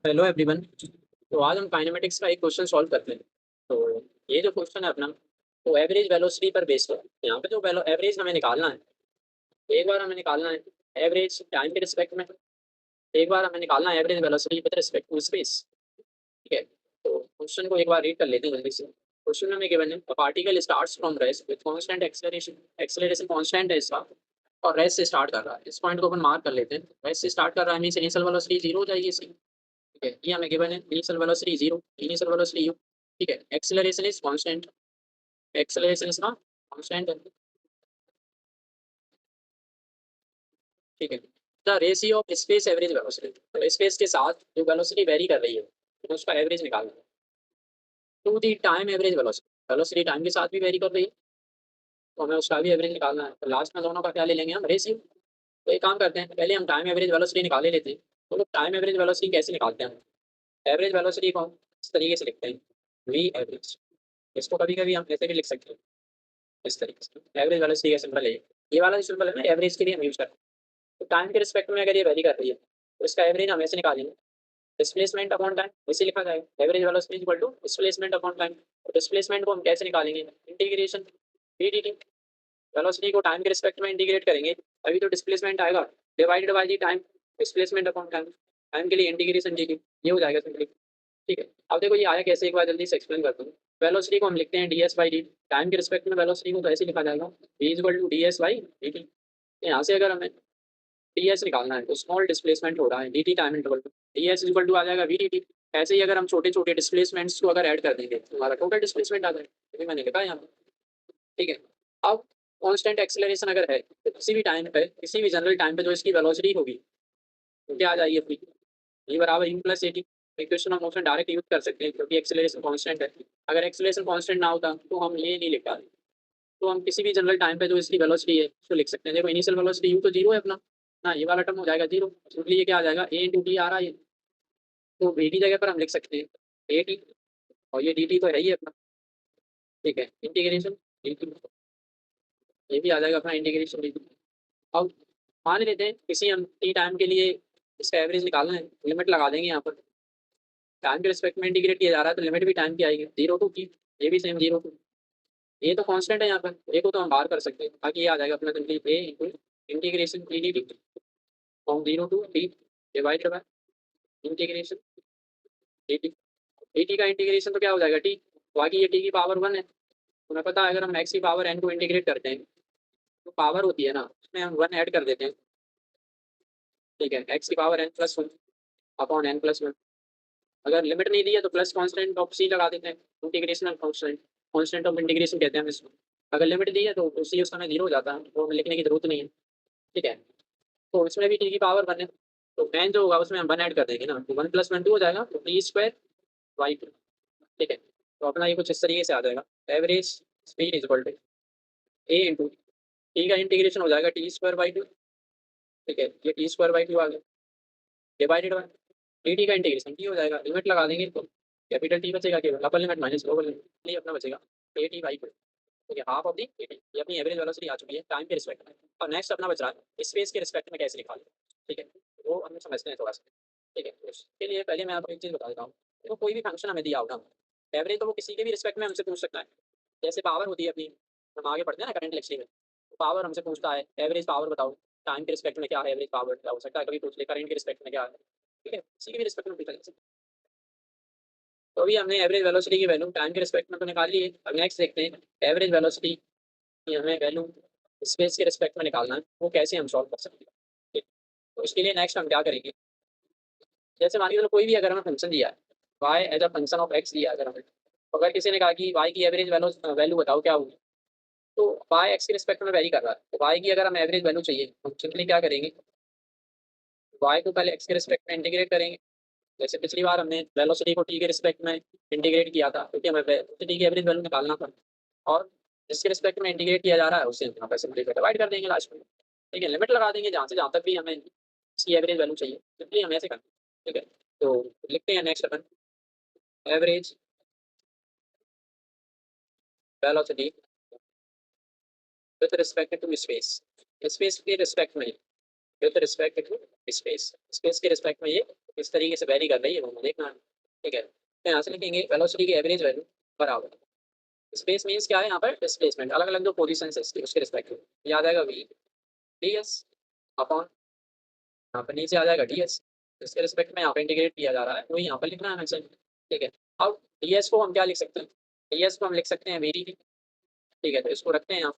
Hello everyone. तो आज हम काइनेमेटिक्स का एक क्वेश्चन सॉल्व करते हैं। तो ये जो क्वेश्चन है अपना, तो एवरेज वेलोसिटी पर बेस्ड है। यहाँ पे जो एवरेज हमें निकालना है, एक बार हमें निकालना है एवरेज टाइम के रिस्पेक्ट में, एक बार हमें निकालना है average velocity with respect to space. ठीक है, तो क्वेश्चन को एक बार रीड कर लेते हैं जल्दी से। क्वेश्चन में हमें गिवन है particle starts from rest with constant acceleration, acceleration constant है इसका, और रेस्ट से स्टार्ट कर रहा है। इस पॉइंट को अपन मार्क कर लेते हैं। रेस्ट से स्टार्ट कर रहा है मींस इनिशियल वेलोसिटी जीरो हो जाएगी इसकी। ठीक है, ये हमें गिवन है initial velocity zero, initial velocity you. ठीक है, एक्सेलरेशन इज कांस्टेंट, एक्सेलरेशन इसका कांस्टेंट है। ठीक है, the ratio of space average velocity, तो स्पेस के साथ जो वेलोसिटी वेरी कर रही है तो उसका एवरेज निकालना है। To the time average velocity, velocity time के साथ भी वेरी कर रही है तो हमें उसका भी एवरेज निकालना है। तो लास्ट में दोनों का क्या ले लेंगे हम, रेशियो। तो एक काम करते हैं, पहले हम टाइम एवरेज वेलोसिटी निकाल ही लेते हैं। तो लोग टाइम एवरेज वेलोसिटी कैसे निकालते हैं? एवरेज वेलोसिटी को हम इस तरीके से लिखते हैं, वी एवरेज। इसको कभी कभी हम ऐसे भी लिख सकते हैं, इस तरीके से। एवरेज वेलोसिटी का सिंबल है ये वाला जो सिंबल है ना, एवरेज के लिए हम यूज करते हैं। तो टाइम के रिस्पेक्ट में अगर ये वैरी कर रही है तो इसका एवरेज हम ऐसे निकालेंगे, डिस्प्लेसमेंट अपॉन टाइम, इसे लिखा जाएगा average velocity equal to displacement upon time. तो डिस्प्लेसमेंट को हम कैसे निकालेंगे, integration D D T. Velocity को टाइम के रिस्पेक्ट में इंटीग्रेट करेंगे अभी तो डिस्प्लेसमेंट आएगा, divided by the time, displacement upon time. Time के लिए इंटीग्रेशन डी टी, ये हो जाएगा सिंपली। ठीक है, अब देखो ये आया कैसे, एक बार जल्दी से एक्सप्लेन करता हूँ। वेलोसिटी को हम लिखते हैं D S by D. Time के रिस्पेक्ट में वेलोसिटी को तो ऐसे लिखा जाएगा, V equal to D S by D T. यहाँ से अगर हमें डी एस निकालना है तो स्मॉल डिस्प्लेसमेंट हो रहा है डी टी टाइम इंटरवल पे, डी एस इक्वल टू आ जाएगा वी डी टी। ऐसे ही अगर हम छोटे छोटे डिस्प्लेसमेंट्स को अगर ऐड कर देंगे तो हमारा टोटल डिस्प्लेसमेंट आ जाएगा, अभी मैंने लिखा है यहाँ पे। ठीक है, अब कांस्टेंट एक्सेलरेशन अगर है तो किसी भी टाइम पे, किसी भी जनरल टाइम पे जो इसकी वेलोसिटी होगी तो क्या आ जाएगी अपनी, ये बराबर you plus A T. Equation of motion direct use कर सकते हैं क्योंकि एक्सेलरेशन कांस्टेंट है। अगर एक्सेलरेशन कांस्टेंट ना होता तो हम ये नहीं लिख पाते। तो हम किसी भी जनरल टाइम पे जो इसकी वेलोसिटी है उसको लिख सकते हैं। देखो इनिशियल वेलोसिटी यू तो जीरो है अपना ना, ये वाला टर्म हो जाएगा जीरो, इसलिए ये क्या आ जाएगा ए इंटू टी आ रहा है। तो वी टी जगह पर हम लिख सकते हैं ए टी, और ये डी टी तो है ही अपना। ठीक है, इंटीग्रेशन डी टी, ये भी आ जाएगा अपना इंटीग्रेशन डी टी। अब मान लेते हैं किसी हम टी टाइम के लिए इसका एवरेज निकालना है, लिमिट लगा देंगे यहाँ पर। टाइम के रिस्पेक्ट में इंटीग्रेट किया जा रहा है तो लिमिट भी टाइम की आएगी जीरो टू की, ये भी सेम जीरो टू। ये तो कांस्टेंट है यहाँ पर, ए को तो हम बाहर कर सकते हैं ताकि ये आ जाएगा अपना simply A into integration T D T from zero to T divided by integration D T. D T का इंटीग्रेशन तो क्या हो जाएगा टी, बाकी ये टी की पावर वन है। तुम्हें पता है अगर हम एक्स की पावर एन को इंटीग्रेट करते हैं तो पावर होती है ना, उसमें हम वन ऐड कर देते हैं। ठीक है, एक्स की power N plus one upon N plus one. अगर लिमिट नहीं दी है तो प्लस कांस्टेंट ऑफ सी लगा देते हैं, इंटीग्रेशनल कांस्टेंट, कांस्टेंट ऑफ इंटीग्रेशन कहते हैं हम इसको। अगर लिमिट दी है तो सी उस समय जीरो हो जाता है, तो लिखने की जरूरत नहीं है। ठीक है, तो इसमें भी टी की पावर वन है, तो मैन जो होगा उसमें हम वन ऐड कर देंगे ना, तो वन प्लस वन टू हो जाएगा, तो टी स्क्वायर वाई टू। ठीक है, तो अपना ये कुछ इस तरीके से आ जाएगा, average speed is equal to A into T का इंटीग्रेशन हो जाएगा टी स्क्वायर बाई टू। ठीक है, ये टी स्क्वायर बाई टू आ गया डिवाइडेड बाय डी टी का इंटीग्रेशन टी हो जाएगा, लिमिट लगा देंगे तो कैपिटल टी बचेगा, केवल upper limit minus lower limit, ये अपना बचेगा ए टी बाई टू। ठीक है, half of the A T, ये अपनी एवरेज वेलोसिटी आ चुकी है टाइम के रिस्पेक्ट में। और नेक्स्ट अपना बच रहा है स्पेस के रिस्पेक्ट में कैसे निकालें। ठीक है, वो हम समझते हैं थोड़ा सा। ठीक है, तो उसके लिए पहले मैं आपको एक चीज़ बता देता हूँ। देखो कोई भी फंक्शन हमें दिया होगा, एवरेज तो वो किसी के भी रिस्पेक्ट में हमसे पूछ सकता है। जैसे पावर होती है अपनी, हम आगे पढ़ते हैं ना करंट इलेक्ट्रिसिटी में, तो पावर हमसे पूछता है एवरेज पावर बताओ, टाइम के रिस्पेक्ट में क्या है एवरेज पावर, क्या हो सकता है कभी पूछ ले करंट के रिस्पेक्ट में क्या है। ठीक है, किसी के भी रिस्पेक्ट में पूछा जा सकता है। तो अभी हमने एवरेज वेलोसिटी की वैल्यू टाइम के रिस्पेक्ट में तो निकाल ली है। अब नेक्स्ट देखते हैं एवरेज वेलोसिटी की हमें वैल्यू स्पेस के रिस्पेक्ट में निकालना है, वो कैसे हम सॉल्व कर सकते हैं। ठीक, तो इसके लिए नेक्स्ट हम क्या करेंगे, जैसे मान लीजिए कोई भी अगर हमें फंक्शन दिया है, Y as a function of X दिया है अगर हमें, तो अगर किसी ने कहा कि वाई की एवरेज वैल्यू वैल्यू बताओ क्या होगी, तो वाई एक्स के रिस्पेक्ट में वैरी कर रहा है, तो वाई की अगर हमें एवरेज वैल्यू चाहिए तो हम सिंपली क्या करेंगे, वाई को पहले एक्स के रिस्पेक्ट में इंटीग्रेट करेंगे। जैसे पिछली बार हमने वेलोसिटी को टी के रिस्पेक्ट में इंटीग्रेट किया था क्योंकि हमें वेलोसिटी की एवरेज वैल्यू निकालना था, और जिसके रिस्पेक्ट में इंटीग्रेट किया जा रहा है उससे यहाँ पे सिंपली डिवाइड कर देंगे लास्ट में। ठीक है, लिमिट लगा देंगे जहाँ से जहाँ तक भी हमें इसकी एवरेज वैल्यू चाहिए, सिंपली हम ऐसे करते हैं। ठीक है, तो लिखते हैं नेक्स्ट अपन average velocity with respect to space, space के रिस्पेक्ट में with respect to space, space के रिस्पेक्ट में ये इस तरीके से वेरी कर रही है, वो देखना। ठीक है, तो यहाँ से लिखेंगे वेलोसिटी की एवरेज वैल्यू बराबर, स्पेस मीन्स क्या है यहाँ पर डिस्प्लेसमेंट, अलग अलग जो पोजीशन है इसकी उसके रिस्पेक्ट में याद आएगा वी डी एस अपॉन, यहाँ पर नीचे आ जाएगा डी एस, इसके रिस्पेक्ट में यहाँ पर इंटीग्रेट किया जा रहा है वही यहाँ पर लिखना है हमें। ठीक है, अब डी एस को हम क्या लिख सकते हैं, डी एस को हम लिख सकते हैं वी डी टी। ठीक है, तो इसको रखते हैं यहाँ,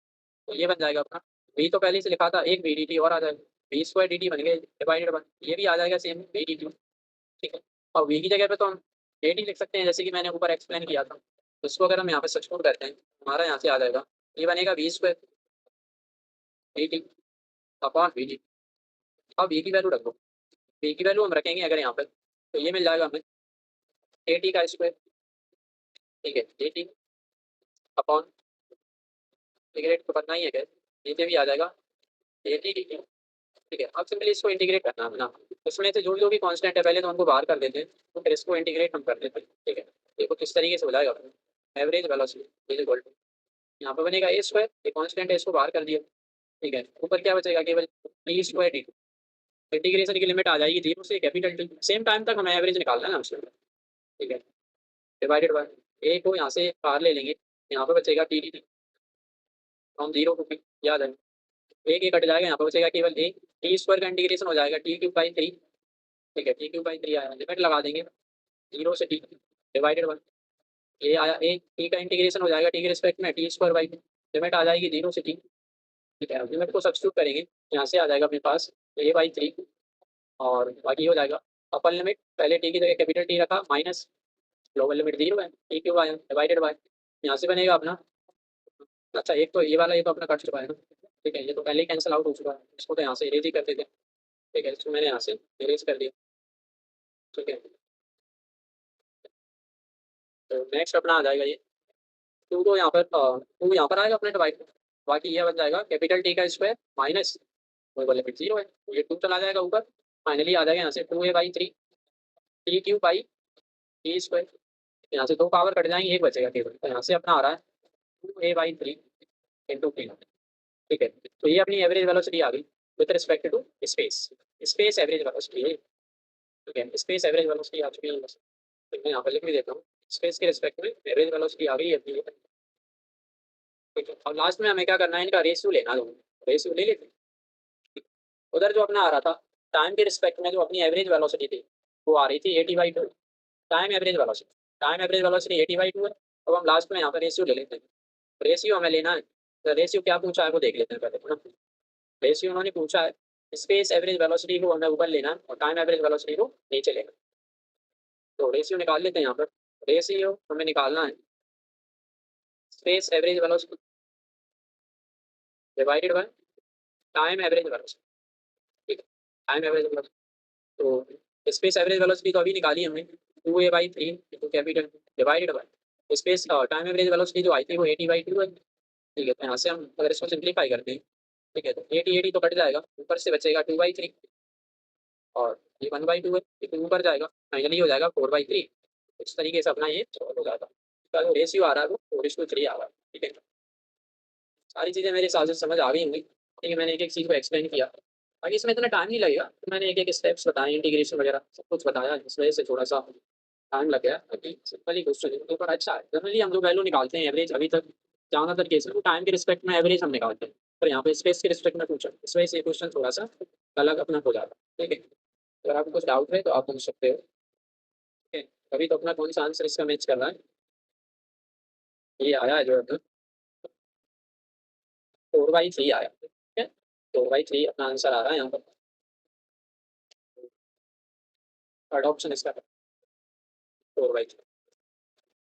तो ये बन जाएगा अपना वी तो पहले से लिखा था एक वी डी टी और आ जाएगा, वी स्क्वायर डी टी बन गए डिवाइडेड बाय, ये भी आ जाएगा सेम वी डी टी। ठीक है, और वी की जगह पे तो हम ए टी लिख सकते हैं जैसे कि मैंने ऊपर एक्सप्लेन किया था, तो इसको अगर हम यहाँ पे सब्स्टिट्यूट करते हैं हमारा यहाँ से आ जाएगा, ये बनेगा V square D T upon V D. अब वी की वैल्यू रख दो, वी की वैल्यू हम रखेंगे अगर यहाँ पे, तो ये मिल जाएगा हमें ए टी का स्क्वायर। ठीक है, ए टी अपॉन इंटीग्रेट तो करना ही है, नीचे भी आ जाएगा ए टी डी टी। ठीक है, अब सिंपली इसको इंटीग्रेट करना है ना, इसमें से जो भी कांस्टेंट है पहले तो उनको बाहर कर देते हैं, तो फिर इसको इंटीग्रेट हम कर देते हैं। ठीक है, देखो किस तरीके से हो जाएगा, average velocity is equal to, यहाँ पे बनेगा ए स्क्वायर, ये कांस्टेंट है इसको बाहर कर दिया। ठीक है, ऊपर क्या बचेगा केवल टी स्क्वायर डी, इंटीग्रेशन की लिमिट आ जाएगी जीरो से कैपिटल टी, सेम टाइम तक हमें एवरेज निकालना है ना उसमें। ठीक है, डिवाइडेड बाय ए को यहाँ से बाहर ले लेंगे, यहाँ पे बचेगा T D T from zero to P, याद है एक कट जाएगा, यहाँ पे बचेगा केवल ए, टी स्क्वायर का इंटीग्रेशन हो जाएगा टी क्यूब बाई थ्री। ठीक है, टी क्यूब बाई थ्री आया, लिमिट लगा देंगे जीरो से टी डिवाइडेड बाय ये आया ए, टी का इंटीग्रेशन हो जाएगा टी के रिस्पेक्ट में टी स्क्वायर बाई, लिमिट आ जाएगी जीरो से टी। ठीक है, लिमिट को सब्स्टिट्यूट करेंगे, यहाँ से आ जाएगा अपने पास ए बाई थ्री, और बाकी हो जाएगा अपर लिमिट पहले टी की जगह कैपिटल टी रखा माइनस लोअर लिमिट जीरो है, टी क्यूब आया डिवाइडेड बाय, यहाँ से बनेगा अपना, अच्छा एक तो ये वाला ये तो अपना कट चुका है ना। ठीक है, ये तो पहले ही कैंसिल आउट हो चुका है, इसको तो यहाँ से इरेज ही कर देते हैं। ठीक है, इसको मैंने यहाँ से इरेज कर दिया। ठीक है, तो नेक्स्ट अपना आ जाएगा ये टू, तो यहाँ पर टू यहाँ पर आएगा अपने डिवाइड, बाकी ये बन जाएगा कैपिटल टी का स्क्वायर माइनस वो लिमिट जीरो है, ये टू चला जाएगा ऊपर, फाइनली आ जाएगा यहाँ से two A by three T cube by T square, यहाँ से दो पावर कट जाएंगे एक बचेगा केवल, तो यहाँ से अपना आ रहा है two A by three into T. ठीक है, तो ये अपनी एवरेज वेलोसिटी आ गई with respect to space, space average velocity है। ठीक है, स्पेस एवरेज वेलोसिटी आ चुकी है, तो मैं यहाँ पर लिख भी देता हूँ, स्पेस के रिस्पेक्ट में एवरेज वेलोसिटी आ गई है अपनी। ठीक है, और लास्ट में हमें क्या करना है, इनका रेशियो लेना, दोनों रेशियो ले लेते हैं। उधर जो अपना आ रहा था टाइम के रिस्पेक्ट में जो अपनी एवरेज वेलोसिटी थी वो आ रही थी eighty by two, time average velocity eighty by two है। अब हम लास्ट में यहाँ पर रेशियो ले लेते हैं, रेशियो हमें लेना है, तो रेशियो क्या पूछा है वो देख लेते हैं पहले, है ना। रेशियो उन्होंने पूछा है स्पेस एवरेज वेलोसिटी को हमें ऊपर लेना है और टाइम एवरेज वेलोसिटी को नीचे लेना है, तो रेशियो निकाल लेते हैं यहाँ पर। रेशियो हमें निकालना है space average velocity divided by time average velocity. ठीक है, टाइम एवरेज वेलोसिटी, तो स्पेस एवरेज वेलोसिटी तो अभी निकाली हमने two A by three into capital divided by space time average velocity जो आई थी वो एटी बाई टू है। ठीक है, तो यहाँ से हम अगर इसको सिंप्लीफाई करते हैं, ठीक है, तो एटी एटी तो कट जाएगा, ऊपर से बचेगा टू बाई थ्री, और ये वन बाई टू है, ये टू ऊपर जाएगा, फाइनली हो जाएगा फोर बाई थ्री। इस तरीके से अपना ये सॉल्व हो जाएगा, इसका जो रेशियो आ रहा है वो फोर इस टू थ्री आ रहा है। ठीक है, सारी चीज़ें मेरे हिसाब से समझ आ गई होंगी। ठीक है, मैंने एक एक चीज़ को एक्सप्लेन किया, बाकी इसमें इतना टाइम नहीं लगेगा, तो मैंने एक एक स्टेप्स बताए इंटीग्रेशन वगैरह सब कुछ बताया, इस वजह से थोड़ा सा टाइम लग गया, बाकी सिंपल ही क्वेश्चन है, पेपर अच्छा है। जनरली हम लोग वैल्यू निकालते हैं एवरेज, अभी तक ज़्यादातर केस में टाइम के रिस्पेक्ट में एवरेज हम निकालते हैं, पर यहाँ पे स्पेस के रिस्पेक्ट में पूछा, इस वजह से ये क्वेश्चन थोड़ा सा अलग अपना हो जाता है। ठीक है, अगर आपको कुछ डाउट है तो आप पूछ सकते हो। ठीक है, अभी तो अपना कौन सा आंसर इसका मैच कर रहा है, ये आया है जो अपना फोर बाई थ्री आया। ठीक है, फोर बाई थ्री अपना आंसर आ रहा है यहाँ पर, थर्ड ऑप्शन इसका फोर बाई थ्री।